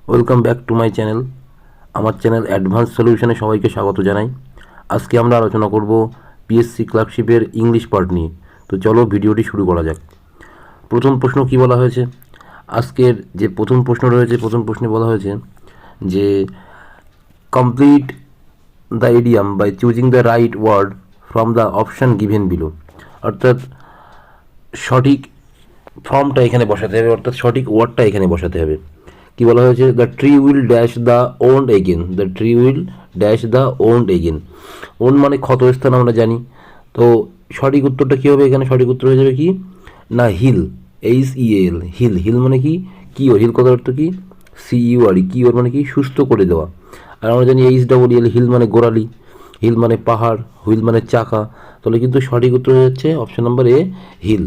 Welcome back to my channel. আমার channel advance সলিউশনে সবাইকে স্বাগত জানাই। আজকে আমরা আলোচনা করব পিএসসি ক্লার্কশিপের ইংলিশ পার্ট নিয়ে। তো চলো ভিডিওটি শুরু করা যাক। প্রথম প্রশ্ন কি বলা হয়েছে? আজকের যে প্রথম প্রশ্ন রয়েছে, প্রথম প্রশ্নে বলা হয়েছে যে complete the idiom by choosing the right word from the option given below. অর্থাৎ সঠিক ফর্মটা এখানে বসাতে হবে, অর্থাৎ সঠিক ওয়ার্ডটা এখানে বসাতে হবে। কি বলা হয়েছে? The tree will dash the wound again. The tree will dash the wound again. Wound মানে ক্ষতস্থান, আমরা জানি। তো সঠিক উত্তরটা কী হবে এখানে? সঠিক উত্তর হয়ে যাবে কি না, হিল, HEAL, হিল। হিল মানে কি কিওর, হিল কথার অর্থ কি CUR, কিওর মানে কি সুস্থ করে দেওয়া। আর আমরা জানি HEEL, হিল মানে গোড়ালি, হিল মানে পাহাড়, হুইল মানে চাকা। তাহলে কিন্তু সঠিক উত্তর হয়ে যাচ্ছে অপশন নাম্বার এ, হিল।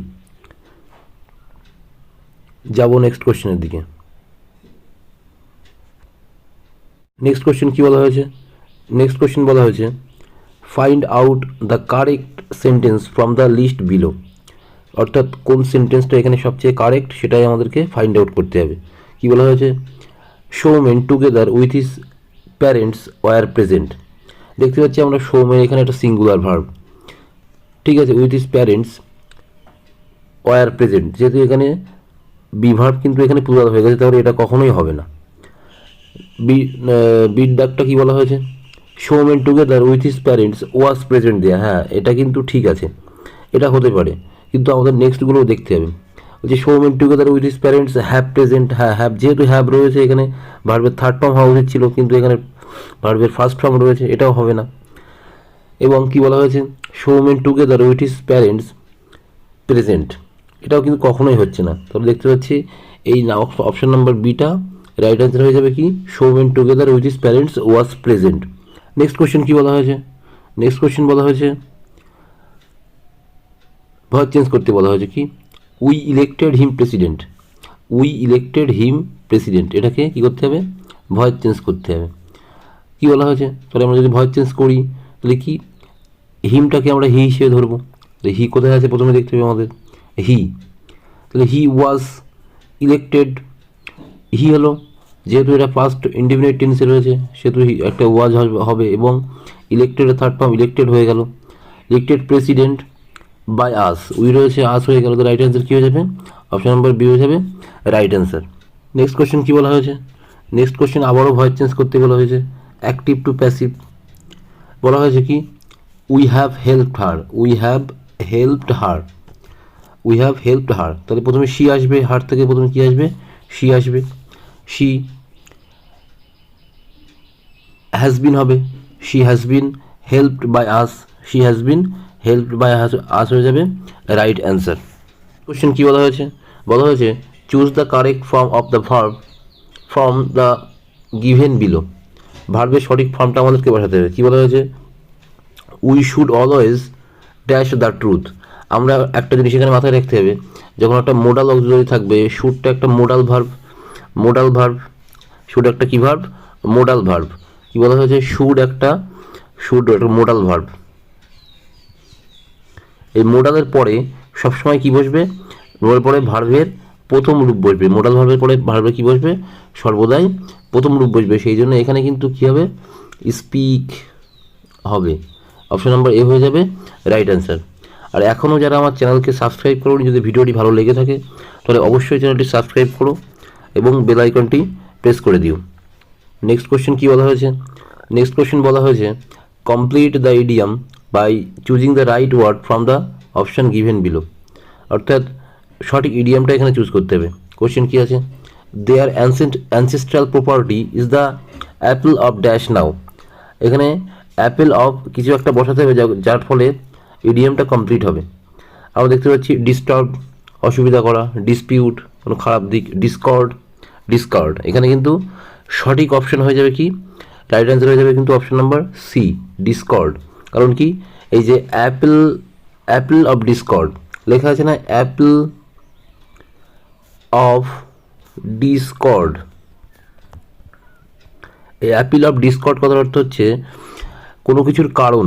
যাব নেক্সট কোশ্চেনের দিকে। নেক্সট কোশ্চেন কী বলা হয়েছে? নেক্সট কোশ্চেন বলা হয়েছে find out the correct sentence from the list below. অর্থাৎ কোন সেন্টেন্সটা এখানে সবচেয়ে কারেক্ট সেটাই আমাদেরকে ফাইন্ড আউট করতে হবে। কী বলা হয়েছে? Soumen together with his parents were present. দেখতে পাচ্ছি আমরা শোমেন এখানে একটা সিঙ্গুলার ভার্ব, ঠিক আছে। With his parents were present, যেহেতু এখানে বি ভার্ব কিন্তু এখানে প্লুরাল হয়ে গেছে, তাহলে এটা কখনোই হবে না। বিড ডাকটা কী বলা হয়েছে? Soumen together with his parents was present দেয়া। হ্যাঁ, এটা কিন্তু ঠিক আছে, এটা হতে পারে, কিন্তু আমাদের নেক্সটগুলোও দেখতে হবে। যে Soumen together with his parents have present, হ্যাঁ হ্যাভ, যেহেতু হ্যাভ রয়েছে এখানে ভার্বের থার্ড ফর্ম হওয়া উচিত ছিল, কিন্তু এখানে ভার্বের ফার্স্ট ফর্ম রয়েছে, এটাও হবে না। এবং কি বলা হয়েছে? Soumen together with his parents present, এটাও কিন্তু কখনোই হচ্ছে না। তাহলে দেখতে পাচ্ছি এই অপশন নাম্বার বিটা রাইট অ্যান্সার হয়ে যাবে কি Soumen together with his parents was present. Next question কী বলা হয়েছে? নেক্সট কোশ্চেন বলা হয়েছে ভয়েস চেঞ্জ করতে বলা হয়েছে কি we elected him president. We elected him president, এটাকে কী করতে হবে? ভয়েস চেঞ্জ করতে হবে। কী বলা হয়েছে? তাহলে আমরা যদি ভয়েস চেঞ্জ করি তাহলে কি হিমটাকে আমরা হি হিসেবে ধরবো। তাহলে হি কোথায় আছে প্রথমে দেখতে হবে আমাদের, হি। তাহলে হি ওয়াজ ইলেক্টেড, হি হলো, যেহেতু এটা ফার্স্ট ইন্ডিফিনিট টেন্সে রয়েছে সেহেতু একটা ওয়াজ হবে, এবং ইলেক্টেডের থার্ড ফর্ম ইলেক্টেড হয়ে গেল। Elected president by us, we রয়েছে, আস হয়ে গেল। তো রাইট অ্যান্সার কী হয়ে যাবে? অপশন নাম্বার বি হয়ে যাবে রাইট অ্যান্সার। নেক্সট কোশ্চেন কী বলা হয়েছে? নেক্সট কোশ্চেন আবারও ভয়েস চেঞ্জ করতে বলা হয়েছে, অ্যাক্টিভ টু প্যাসিভ। বলা হয়েছে কি we have helped her, we have helped her, we have helped her. তাহলে প্রথমে শি আসবে, হার থেকে প্রথমে কী আসবে? শি আসবে। শি হ্যাজ বিন হবে, she has been helped by us, she has been helped by us হয়ে যাবে রাইট অ্যান্সার। কোশ্চেন কী বলা হয়েছে? বলা হয়েছে choose the correct form of the verb from the given below. ভার্বের সঠিক ফর্মটা আমাদেরকে বসাতে হবে। কী বলা হয়েছে? We should always dash the truth. আমরা একটা জিনিস এখানে মাথায় রাখতে হবে, যখন একটা মোডাল অক্সিলারি থাকবে, শুডটা একটা modal verb, modal verb, should একটা কী ভার্ব? Modal verb. কী বলা হয়েছে? শুড একটা মোডাল ভার্ব। এই মোডালের পরে সবসময় কী বসবে? মোডাল পরে ভার্বের প্রথম রূপ বসবে। মোডাল ভার্বের পরে ভার্বের কী বসবে? সর্বদাই প্রথম রূপ বসবে। সেই জন্য এখানে কিন্তু কী হবে? স্পিক হবে। অপশন নাম্বার এ হয়ে যাবে রাইট অ্যান্সার। আর এখনও যারা আমার চ্যানেলকে সাবস্ক্রাইব করোনি, যদি ভিডিওটি ভালো লেগে থাকে তাহলে অবশ্যই চ্যানেলটি সাবস্ক্রাইব করো এবং বেল আইকনটি প্রেস করে দিও। নেক্সট কোশ্চেন কী বলা হয়েছে? নেক্সট কোশ্চেন বলা হয়েছে complete the idiom by choosing the right word from the option given below. অর্থাৎ সঠিক ইডিয়ামটা এখানে চুজ করতে হবে। কোশ্চেন কী আছে? Their ancestral property is the apple of dash now. এখানে অ্যাপেল অফ কিছু একটা বসাতে হবে যার ফলে ইডিয়ামটা কমপ্লিট হবে। আমরা দেখতে পাচ্ছি ডিস্টার্ব, অসুবিধা করা, ডিসপিউট, কোনো খারাপ দিক, ডিসকার্ড। এখানে কিন্তু সঠিক অপশন হয়ে যাবে কি রাইট অ্যান্সার হয়ে যাবে কিন্তু অপশন নাম্বার সি, ডিসকর্ড। কারণ কি এই যে অ্যাপেল অফ ডিসকর্ড লেখা আছে না, অ্যাপেল অফ ডিসকর্ড। এই অ্যাপেল অফ ডিসকর্ড কথার অর্থ হচ্ছে কোনো কিছুর কারণ,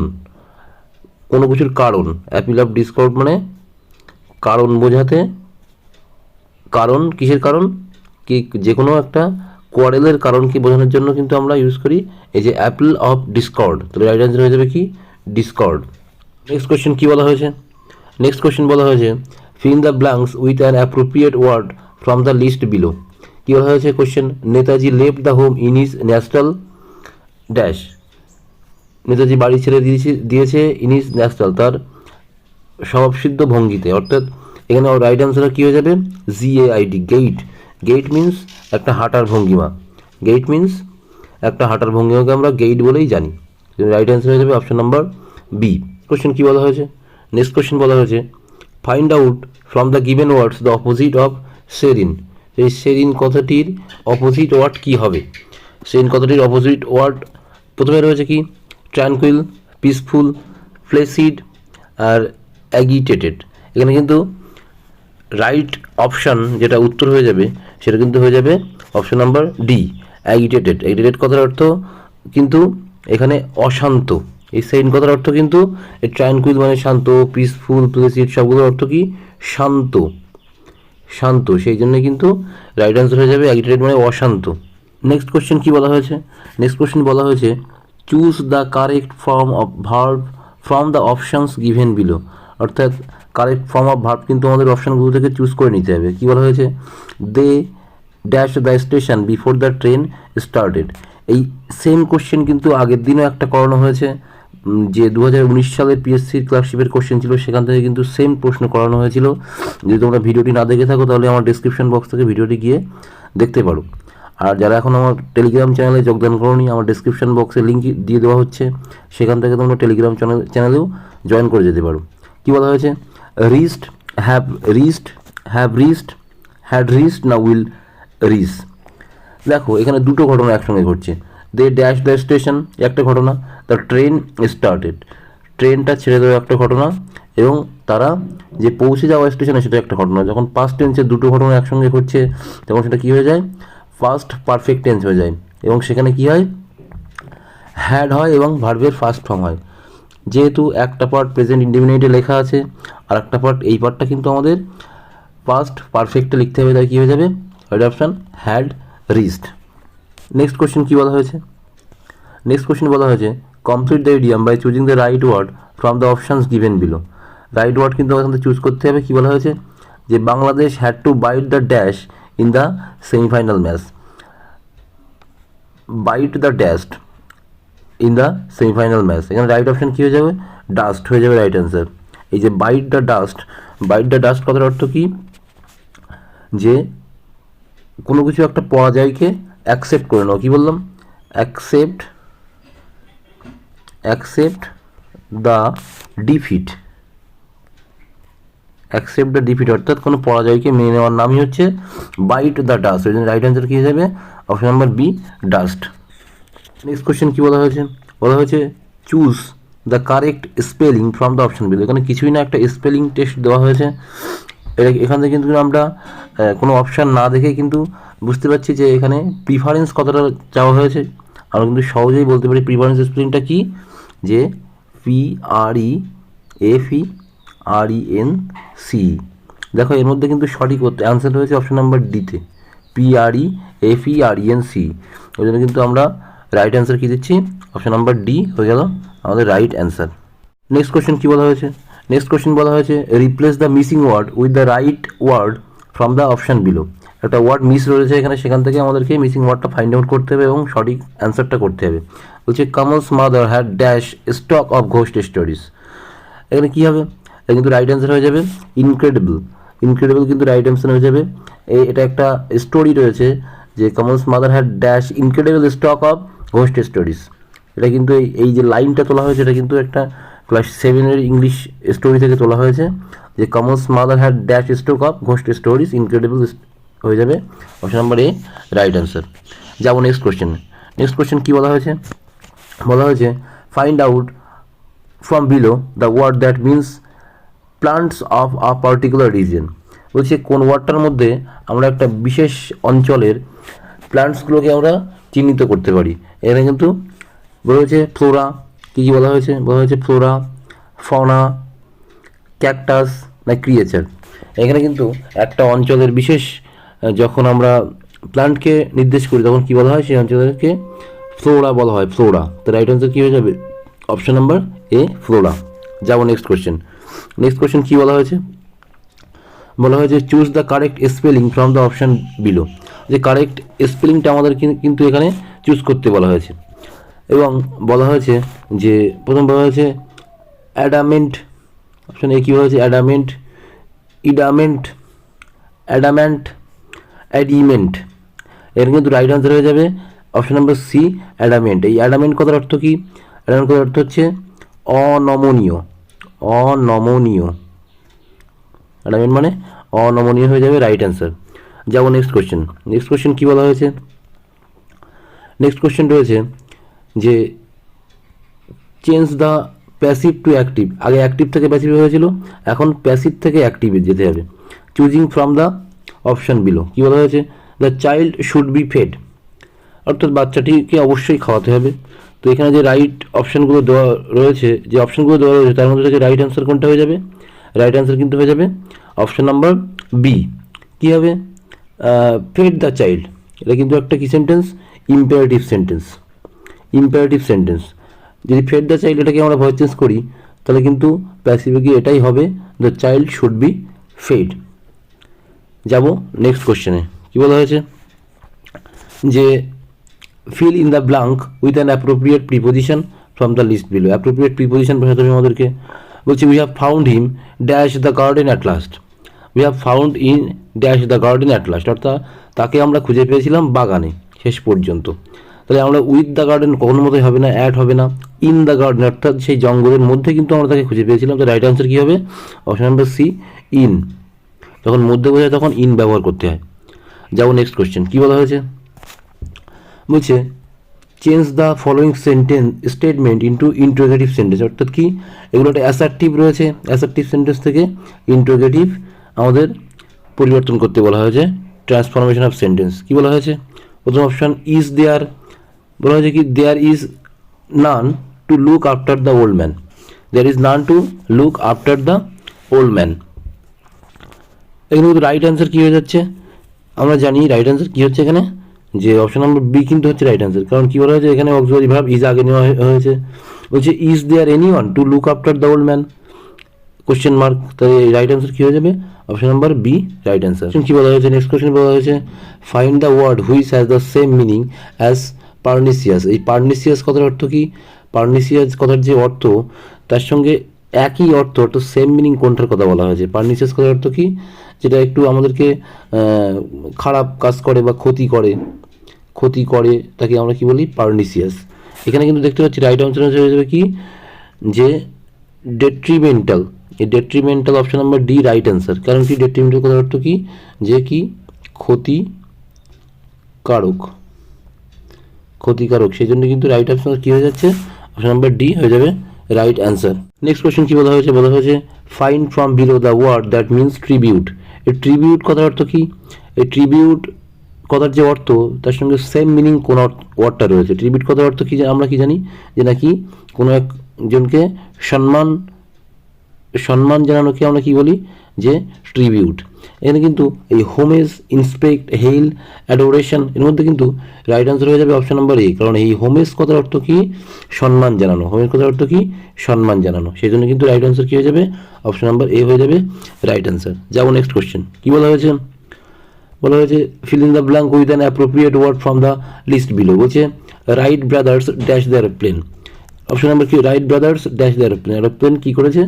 কোনো কিছুর কারণ। অ্যাপেল অফ ডিসকর্ড মানে কারণ বোঝাতে, কারণ কিসের কারণ? কি যে কোনো একটা কোয়ারেলের কারণকে বোঝানোর জন্য কিন্তু আমরা ইউজ করি এই যে অ্যাপল অফ ডিসকর্ড। তাহলে রাইট অ্যান্সার হয়ে যাবে কি ডিসকর্ড। নেক্সট কোয়েশ্চেন কি বলা হয়েছে? নেক্সট কোয়েশ্চেন বলা হয়েছে fill the blanks with an appropriate word from the list below. কী বলা হয়েছে question? Netaji left the home in is national dash. Netaji বাড়ি ছেড়ে দিয়েছে ইন ইজ ন্যাশনাল, তার স্বভাবসিদ্ধ ভঙ্গিতে। অর্থাৎ এখানে রাইট অ্যান্সার কী হয়ে যাবে? GAID, gate. গেইট মিন্স একটা হাঁটার ভঙ্গিমা। গেইট মিন্স একটা হাঁটার ভঙ্গিমাকে আমরা গেইট বলেই জানি। রাইট অ্যান্সার হয়ে যাবে অপশন নাম্বার বি। কোশ্চেন কী বলা হয়েছে? নেক্সট কোশ্চেন বলা হয়েছে find out from the given words the opposite of serene. এই সেরিন কথাটির অপোজিট ওয়ার্ড কী হবে? সেরিন কথাটির অপোজিট ওয়ার্ড প্রথমে রয়েছে কি? ট্র্যাঙ্কুইল, পিসফুল, ফ্লেসিড আর অ্যাগিটেটেড। এখানে কিন্তু রাইট অপশান যেটা উত্তর হয়ে যাবে সেটা কিন্তু হয়ে যাবে অপশন নাম্বার ডি, অ্যাগিটেটেড। অ্যাগিটেটেড কথার অর্থ কিন্তু এখানে অশান্ত। এই সেরিন কথার অর্থ কিন্তু এই ট্র্যাঙ্কুইল মানে শান্ত, পিসফুল, প্লেসিড সবগুলোর অর্থ কি? শান্ত, শান্ত। সেই জন্য কিন্তু রাইট অ্যান্সার হয়ে যাবে অ্যাগিটেটেড মানে অশান্ত। নেক্সট কোশ্চেন কি বলা হয়েছে? নেক্সট কোশ্চেন বলা হয়েছে choose the correct form of verb from the options given below. অর্থাৎ কারেক্ট ফর্ম অফ ভার্ব কিন্তু আমাদের অপশানগুলো থেকে চুজ করে নিতে হবে। কী বলা হয়েছে? They dash the station before the train started. এই সেম কোশ্চেন কিন্তু আগের দিনও একটা করানো হয়েছে, যে 2019 সালের পিএসসির ক্লার্কশিপের কোশ্চেন ছিল, সেখান থেকে কিন্তু সেম প্রশ্ন করানো হয়েছিল। যদি তোমরা ভিডিওটি না দেখে থাকো তাহলে আমার ডিসক্রিপশন বক্স থেকে ভিডিওটি গিয়ে দেখতে পারো। আর যারা এখন আমার টেলিগ্রাম চ্যানেলে যোগদান করোনি, আমার ডিসক্রিপশন বক্সে লিঙ্ক দিয়ে দেওয়া হচ্ছে, সেখান থেকে তোমরা টেলিগ্রাম চ্যানেলেও জয়েন করে যেতে পারো। কী বলা হয়েছে? Reached, have reached, have reached, had reached, না উইল রিচ। দেখো এখানে দুটো ঘটনা একসঙ্গে ঘটছে। দে ড্যাশ দ্য স্টেশন একটা ঘটনা, দ্য ট্রেন স্টার্টেড ট্রেনটা ছেড়ে দেওয়া একটা ঘটনা, এবং তারা যে পৌঁছে যাওয়া স্টেশনে সেটা একটা ঘটনা। যখন পাস্ট টেন্সে দুটো ঘটনা একসঙ্গে ঘটছে তখন সেটা কী হয়ে যায়? ফার্স্ট পারফেক্ট টেন্স হয়ে যায়, এবং সেখানে কী হয়? হ্যাড হয় এবং ভার্বের ফার্স্ট ফর্ম হয়। যেহেতু একটা পার্ট প্রেজেন্ট ইন্ডিফিনিটে লেখা আছে আর একটা পার্ট, এই পার্টটা কিন্তু আমাদের পাস্ট পারফেক্টে লিখতে হবে, তাই কী হয়ে যাবে? Right option had reached. Next question কী বলা হয়েছে? নেক্সট কোশ্চেন বলা হয়েছে complete the idiom by choosing the right word from the options given below. Right word কিন্তু এখান থেকে চুজ করতে হবে। কী বলা হয়েছে? যে Bangladesh had to bite the dash in the semifinal match. Bite the dust in the semifinal match, এখানে রাইট অপশান কী হয়ে যাবে? ডাস্ট হয়ে যাবে রাইট অ্যান্সার। এই যে bite the dust, bite the dust কথার অর্থ কী? যে কোনো কিছু একটা পরাজয়কে অ্যাকসেপ্ট করে নাও। কী বললাম? Accept the defeat, accept the defeat অর্থাৎ কোনো পরাজয়কে মেনে নেওয়ার নামই হচ্ছে বাইট দ্য ডাস্ট। ওই জন্য রাইট অ্যান্সার কী হয়ে যাবে? Option number B, dust. Next question কী বলা হয়েছে? বলা হয়েছে choose the correct spelling from the option below. এখানে কিছুই না, একটা স্পেলিং টেস্ট দেওয়া হয়েছে। এখান থেকে কিন্তু আমরা কোনো অপশান না দেখে কিন্তু বুঝতে পারছি যে এখানে প্রিফারেন্স কতটা চাওয়া হয়েছে। আমরা কিন্তু সহজেই বলতে পারি প্রিফারেন্স স্পেলিংটা কি, যে PREFERENC। দেখো এর মধ্যে কিন্তু সঠিক অ্যান্সার হয়েছে অপশন নাম্বার ডিতে, PREFERENC। ওই জন্য কিন্তু আমরা রাইট অ্যান্সার কী দিচ্ছি? অপশন নাম্বার ডি হয়ে গেল আমাদের রাইট অ্যান্সার। নেক্সট কোয়েশ্চেন কী বলা হয়েছে? নেক্সট কোয়েশ্চেন বলা হয়েছে replace the missing word with the right word from the option below. একটা ওয়ার্ড মিস রয়েছে এখানে, সেখান থেকে আমাদেরকে মিসিং ওয়ার্ডটা ফাইন্ড আউট করতে হবে এবং সঠিক অ্যান্সারটা করতে হবে। বলছে Kamal's mother had dash stock of ghost stories. এখানে কী হবে? এটা কিন্তু রাইট অ্যান্সার হয়ে যাবে ইনক্রেডিবল। ইনক্রেডিবল কিন্তু রাইট অ্যান্সার হয়ে যাবে। এটা একটা স্টোরি রয়েছে যে Kamal's mother had dash incredible stock of ghost stories. এটা কিন্তু এই যে লাইনটা তোলা হয়েছে এটা কিন্তু একটা ক্লাস 7-এর ইংলিশ স্টোরি থেকে তোলা হয়েছে, যে Kamal's mother had dash stock of ghost stories incredible হয়ে যাবে option number A right answer. যাবো নেক্সট কোয়েশ্চেন। নেক্সট কোয়েশ্চেন কী বলা হয়েছে? বলা হয়েছে find out from below the word that means plants of a particular region. বলছে কোন ওয়ার্ডটার মধ্যে আমরা একটা বিশেষ অঞ্চলের প্লান্টসগুলোকে আমরা চিহ্নিত করতে পারি। এখানে কিন্তু বলা হয়েছে ফ্লোরা। কী কী বলা হয়েছে? বলা হয়েছে ফ্লোরা, ফনা, ক্যাকটাস না ক্রিয়েচার। এখানে কিন্তু একটা অঞ্চলের বিশেষ যখন আমরা প্লান্টকে নির্দেশ করি তখন কী বলা হয়? সেই অঞ্চলকে ফ্লোরা বলা হয়, ফ্লোরা। তো রাইট অ্যান্সার কী হয়ে যাবে? অপশন নাম্বার এ, ফ্লোরা। যাবো নেক্সট কোয়েশ্চেন। নেক্সট কোয়েশ্চেন কী বলা হয়েছে? বলা হয়েছে choose the correct spelling from the option below. যে কারেক্ট স্পেলিংটা আমাদের কিন্তু এখানে চুজ করতে বলা হয়েছে, এবং বলা হয়েছে যে প্রথম বলা হয়েছে অ্যাডামেন্ট, অপশান এ কী হয়েছে? অ্যাডামেন্ট, ইডামেন্ট, অ্যাডামেন্ট, অ্যাডিমেন্ট। এর কিন্তু রাইট আনসার হয়ে যাবে অপশন নাম্বার সি, অ্যাডামেন্ট। এই অ্যাডামেন্ট কথার অর্থ কী? অ্যাডামেন্ট কথার অর্থ হচ্ছে অনমনীয়, অনমনীয়। অ্যাডামেন্ট মানে অনমনীয় হয়ে যাবে রাইট অ্যান্সার। যাবো নেক্সট কোয়েশ্চেন। নেক্সট কোয়েশ্চেন কী বলা হয়েছে? নেক্সট কোয়েশ্চেন রয়েছে যে change the passive to active. আগে অ্যাক্টিভ থেকে প্যাসিভ হয়েছিল, এখন প্যাসিভ থেকে অ্যাক্টিভে যেতে হবে। Choosing from the option below. কী বলা হয়েছে? The child should be fed, অর্থাৎ বাচ্চাটিকে অবশ্যই খাওয়াতে হবে। তো এখানে যে রাইট অপশানগুলো দেওয়া রয়েছে, যে অপশানগুলো দেওয়া রয়েছে তার মধ্যে থেকে রাইট অ্যান্সার কোনটা হয়ে যাবে? রাইট অ্যান্সার কিন্তু হয়ে যাবে অপশান নাম্বার বি। কী হবে? Fed the child. এটা কিন্তু একটা কী sentence? Imperative sentence, imperative sentence. যদি ফেড দ্য চাইল্ড এটাকে আমরা ভয়েস চেঞ্জ করি তাহলে কিন্তু প্যাসিভে গিয়ে এটাই হবে, the child should be fed. যাব নেক্সট কোশ্চেনে। কী বলা হয়েছে? যে fill in the blank with an appropriate preposition from the list below. Appropriate preposition বোঝাতে হবে আমাদেরকে। বলছি we have found him dash the garden at last. We have found in dash the garden at last, অর্থাৎ তাকে আমরা খুঁজে পেয়েছিলাম বাগানে শেষ পর্যন্ত। তাহলে আমরা উইথ দ্য গার্ডেন কখনো মতোই হবে না, অ্যাড হবে না। ইন দ্য গার্ডেন অর্থাৎ সেই জঙ্গলের মধ্যে কিন্তু আমরা তাকে খুঁজে পেয়েছিলাম। তো রাইট আনসার কী হবে? Option number C, in. যখন মধ্যে বোঝায় তখন ইন ব্যবহার করতে হয়। যাবো নেক্সট কোয়েশ্চেন। কী বলা হয়েছে? বলছে change the following sentence statement into interrogative sentence, অর্থাৎ কি? এগুলো একটা অ্যাসার্টিভ রয়েছে, অ্যাসার্টিভ সেন্টেন্স থেকে ইন্টারোগেটিভ আমাদের পরিবর্তন করতে বলা হয়েছে, ট্রান্সফরমেশন অফ সেন্টেন্স। কী বলা হয়েছে? প্রথম অপশান ইজ দেয়ার, বলা হয়েছে কি? There is none to look after the old man. There is none to look after the old man. এখানে কিন্তু রাইট অ্যান্সার কী হয়ে যাচ্ছে? আমরা জানি রাইট অ্যান্সার কী হচ্ছে এখানে, যে অপশন নাম্বার বি কিন্তু হচ্ছে রাইট অ্যান্সার। কারণ কী বলা হয়েছে? এখানে অক্সিলারি ভার্ব ইজ আগে নেওয়া হয়েছে। বলছে is there anyone to look after the old man, question mark. তাই রাইট অ্যান্সার কী হয়ে যাবে? Option number B right answer. কী বলা হয়েছে? নেক্সট কোশ্চেন বলা হয়েছে find the word which has the same meaning as pernicious. এই পার্নিসিয়াস কথার অর্থ কী? পার্নিসিয়াস কথার যে অর্থ তার সঙ্গে একই অর্থ, অর্থাৎ সেম মিনিং কোনটার কথা বলা হয়েছে? পার্নিসিয়াস কথার অর্থ কী? যেটা একটু আমাদেরকে খারাপ কাজ করে বা ক্ষতি করে, ক্ষতি করে তাকে আমরা কি বলি? পার্নিসিয়াস। এখানে কিন্তু দেখতে পাচ্ছি রাইট আনসার হয়ে যাবে কি? যে ডেট্রিমেন্টাল। এই detrimental option number D right answer. কারণ কি? ডেট্রিমেন্টাল কথার অর্থ কি? যে কি? ক্ষতিকারক, ক্ষতিকারক। সেই জন্য কিন্তু রাইট অপশন কী হয়ে যাচ্ছে? অপশন নাম্বার ডি হয়ে যাবে রাইট অ্যান্সার। নেক্সট কোয়েশ্চেন কী বলা হয়েছে? বলা হয়েছে find from below the word that means tribute. এই ট্রিবিউট কথার অর্থ কী? এই ট্রিবিউট কথার যে অর্থ তার সঙ্গে সেম মিনিং কোন ওয়ার্ডটা রয়েছে। ট্রিবিউট কথার অর্থ কি? আমরা কি জানি যে নাকি কোনো একজনকে সম্মান জানানোকে আমরা কি বলি? যে ট্রিবিউট। এখানে কিন্তু এই হোমেজ, ইন্সপেক্ট, হেইল, অ্যাডোরেশন এর মধ্যে কিন্তু রাইট আনসার হয়ে যাবে অপশন নাম্বার এ। কারণ এই হোমেজ কথার অর্থ কি? সম্মান জানানো। হোমেজ কথার অর্থ কি? সম্মান জানানো। সেই জন্য কিন্তু রাইট আনসার কী হয়ে যাবে? অপশন নাম্বার এ হয়ে যাবে রাইট আনসার। যাবো নেক্সট কোয়েশ্চেন। কী বলা হয়েছে? বলা হয়েছে fill in the blank with an appropriate word from the list below. বলছে Wright brothers dash the aeroplane. Option number কি? Wright brothers dash the aeroplane. Aeroplane কী করেছে?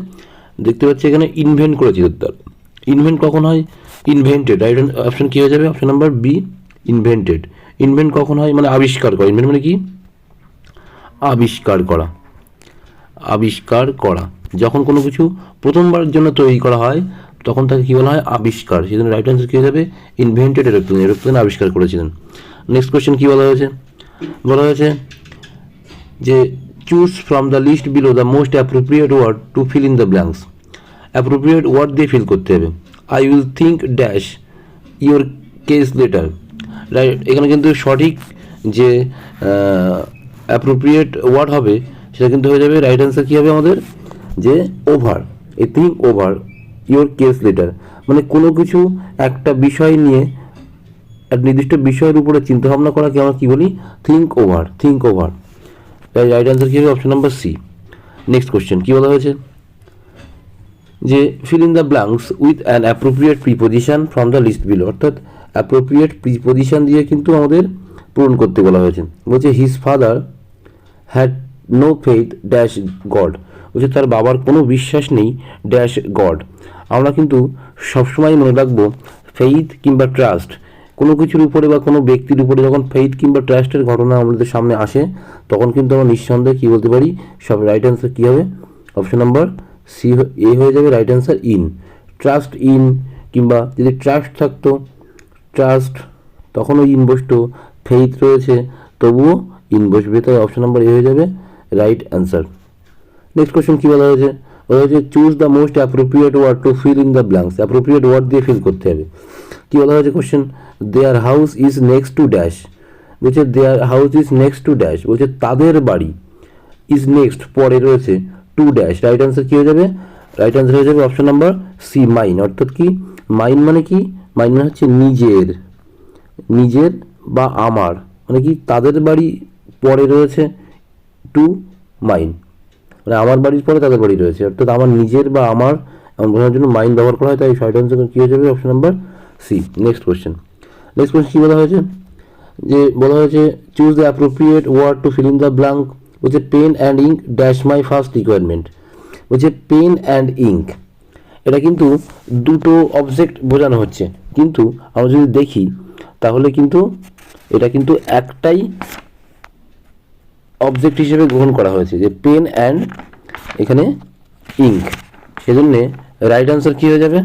দেখতে পাচ্ছি এখানে ইনভেন্ট করেছে। উত্তর ইনভেন্ট কখন হয়? ইনভেন্টেড। রাইট অপশন কী হয়ে যাবে? Option number B invented. Invent কখন হয়? মানে আবিষ্কার করা। ইনভেন্ট মানে কি? আবিষ্কার করা, আবিষ্কার করা। যখন কোনো কিছু প্রথমবারের জন্য তৈরি করা হয় তখন তাকে কী বলা হয়? আবিষ্কার। সেই জন্য রাইট অ্যান্সার কী হয়ে যাবে? Invented aeroplane. এরোপ্লেন আবিষ্কার করেছিলেন। নেক্সট কোয়েশ্চেন কী বলা হয়েছে? বলা হয়েছে যে choose from the list below the most appropriate word to fill in the blanks. Appropriate word দিয়ে ফিল করতে হবে। I will think dash your case letter. Right, এখানে কিন্তু সঠিক যে অ্যাপ্রোপ্রিয়েট ওয়ার্ড হবে সেটা কিন্তু হয়ে যাবে রাইট অ্যান্সার কী হবে আমাদের? যে over. A think over your case letter, মানে কোনো কিছু একটা বিষয় নিয়ে একটা নির্দিষ্ট বিষয়ের উপরে চিন্তাভাবনা করাকে আমরা কী বলি? Think over. তাই রাইট অ্যান্সার কী হবে? Option number C. Next question কী বলা হয়েছে? যে fill in the blanks with an appropriate preposition from the list below, অর্থাৎ অ্যাপ্রোপ্রিয়েট প্রিপোজিশন দিয়ে কিন্তু আমাদের পূরণ করতে বলা হয়েছে। বলছে his father had no faith dash God, বলছে তার বাবার কোনো বিশ্বাস নেই ড্যাশ গড। আমরা কিন্তু সবসময় মনে রাখবো ফেইথ কিংবা ট্রাস্ট কোনো কিছুর উপরে বা কোনো ব্যক্তির উপরে যখন ফেইথ কিংবা ট্রাস্টের ঘটনা আমাদের সামনে আসে তখন কিন্তু আমরা নিঃসন্দেহে কী বলতে পারি? সব রাইট অ্যান্সার কী হবে? অপশন নাম্বার সি এ হয়ে যাবে right answer. In, trust in, কিংবা যদি ট্রাস্ট থাকতো ট্রাস্ট তখনও ইন বসতো, ফেইথ রয়েছে তবুও ইন বসবে, তাই অপশন নাম্বার এ হয়ে যাবে রাইট অ্যান্সার। নেক্সট কোয়েশ্চেন কী বলা হয়েছে? বলা হয়েছে choose the most appropriate word to fill in the blanks, appropriate word দিয়ে ফিল করতে হবে। কী বলা হয়েছে question? Their house is next to dash, বলছে their house is next to dash, বলছে তাদের বাড়ি ইজ নেক্সট পরে রয়েছে টু ড্যাশ, রাইট অ্যান্সার কী হয়ে যাবে? রাইট অ্যান্সার হয়ে যাবে অপশন নাম্বার সি মাইন। অর্থাৎ কি মাইন মানে কি? মাইন মানে হচ্ছে নিজের বা আমার, মানে কি তাদের বাড়ি পরে রয়েছে টু মাইন, মানে আমার বাড়ির পরে তাদের বাড়ি রয়েছে, অর্থাৎ আমার নিজের বা আমার এমন বোঝানোর জন্য মাইন ব্যবহার করা হয়, তাই রাইট অ্যান্সার কী হয়ে যাবে? Option number C. Next question কী বলা হয়েছে? যে বলা হয়েছে choose the appropriate word to fill in the blank, বলছে pen and ink dash my first requirement, বলছে পেন অ্যান্ড ইঙ্ক এটা কিন্তু দুটো অবজেক্ট বোঝানো হচ্ছে, কিন্তু আমরা যদি দেখি তাহলে কিন্তু এটা কিন্তু একটাই অবজেক্ট হিসেবে গ্রহণ করা হয়েছে, যে পেন অ্যান্ড এখানে ইঙ্ক, সেজন্য রাইট আনসার কী হয়ে যাবে?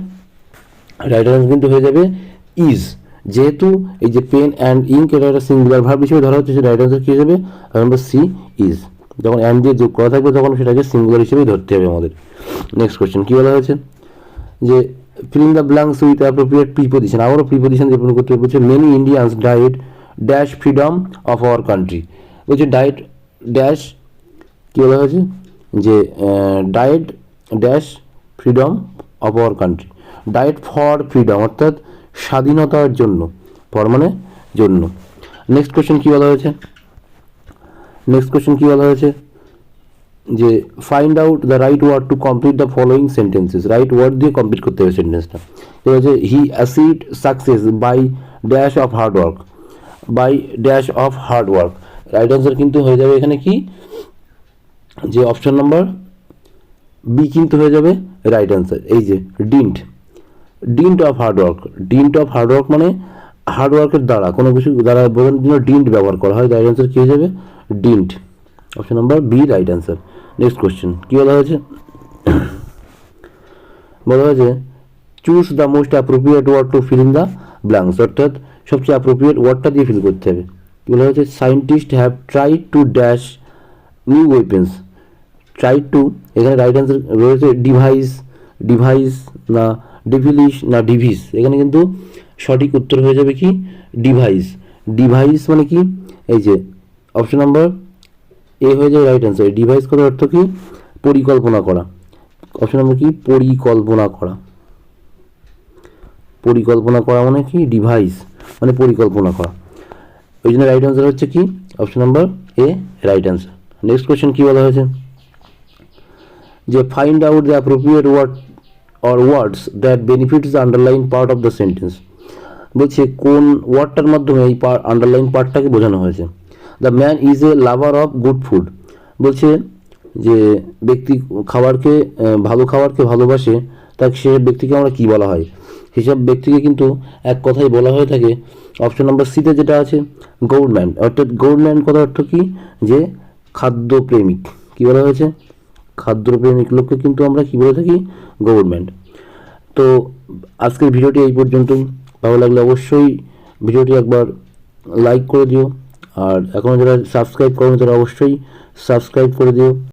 রাইট আনসার কিন্তু হয়ে যাবে ইজ, যেহেতু এই যে পেন অ্যান্ড ইঙ্ক এটা একটা সিঙ্গুলার ভার্ব হিসেবে ধরা হচ্ছে, রাইট আনসার কী হয়ে যাবে? Number C is. যখন অ্যান্ড দিয়ে যোগ করা থাকবে তখন সেটাকে সিঙ্গুলার হিসেবেই ধরতে হবে আমাদের। নেক্সট কোয়েশ্চেন কী বলা হয়েছে? যে fill in the blanks with appropriate preposition, আবারও প্রিপোজিশন দিয়ে পূরণ করতে বলছে many Indians diet dash freedom of our country, বলছে ডায়েট ড্যাশ কী বলা হয়েছে? যে diet dash freedom of our country, diet for freedom অর্থাৎ স্বাধীনতার জন্য, ফর মানে জন্য। নেক্সট কোয়েশ্চেন কী বলা হয়েছে? যে find out the right word to complete the following sentences, right word দিয়ে কমপ্লিট করতে হবে সেন্টেন্সটা। ঠিক আছে, he achieved success by dash of hard work, right answer কিন্তু হয়ে যাবে এখানে কি? যে অপশন নাম্বার বি কিন্তু হয়ে যাবে রাইট অ্যান্সার। এই যে ডিন্ট অফ হার্ড ওয়ার্ক মানে হার্ডওয়ার্কের দ্বারা কোনো কিছু দ্বারা বোঝানোর জন্য ডিন্ট ব্যবহার করা হয়, রাইট অ্যান্সার কী হয়ে যাবে? Dint, option number B right answer. Next question কী বলা হয়েছে? Choose the most appropriate word to fill in the blanks, অর্থাৎ সবচেয়ে অ্যাপ্রোপ্রিয়েট ওয়ার্ডটা দিয়ে ফিল করতে হবে। কী বলা হয়েছে? Scientist have tried to dash new weapons, tried to এখানে রাইট অ্যান্সার রয়েছে ডিভাইস না ডিভিলিশ না ডিভিস, এখানে কিন্তু সঠিক উত্তর হয়ে যাবে কি? ডিভাইস মানে কি? এই যে অপশন নাম্বার এ হয়ে যাবে রাইট অ্যান্সার। ডিভাইস করার অর্থ কি? পরিকল্পনা করা। অপশন নাম্বার কি? পরিকল্পনা করা মানে কি? ডিভাইস মানে পরিকল্পনা করা, ওই জন্য রাইট অ্যান্সার হচ্ছে কি? Option number A right answer. Next question কী বলা হয়েছে? যে find out the appropriate word or words that benefits the underlying part of the sentence, বলছে কোন ওয়ার্ডটার মাধ্যমে এই আন্ডারলাইন পার্টটাকে বোঝানো হয়েছে। The man is a lover of good food, বলছে যে ব্যক্তি ভালো খাবারকে ভালোবাসে, তাকে সে ব্যক্তিকে আমরা কী বলা হয়? সেসব ব্যক্তিকে কিন্তু এক কথায় বলা হয়ে থাকে অপশন নাম্বার সিতে যেটা আছে গভর্নমেন্ট, অর্থাৎ গভর্নমেন্ট কথার অর্থ কি? যে খাদ্যপ্রেমিক। কী বলা হয়েছে? খাদ্যপ্রেমিক লোককে কিন্তু আমরা কী বলে থাকি? গভর্নমেন্ট। তো আজকের ভিডিওটি এই পর্যন্তই। ভালো লাগলে অবশ্যই ভিডিওটি একবার লাইক করে দিও, আর এখনও যারা সাবস্ক্রাইব করো তারা অবশ্যই সাবস্ক্রাইব করে দিও।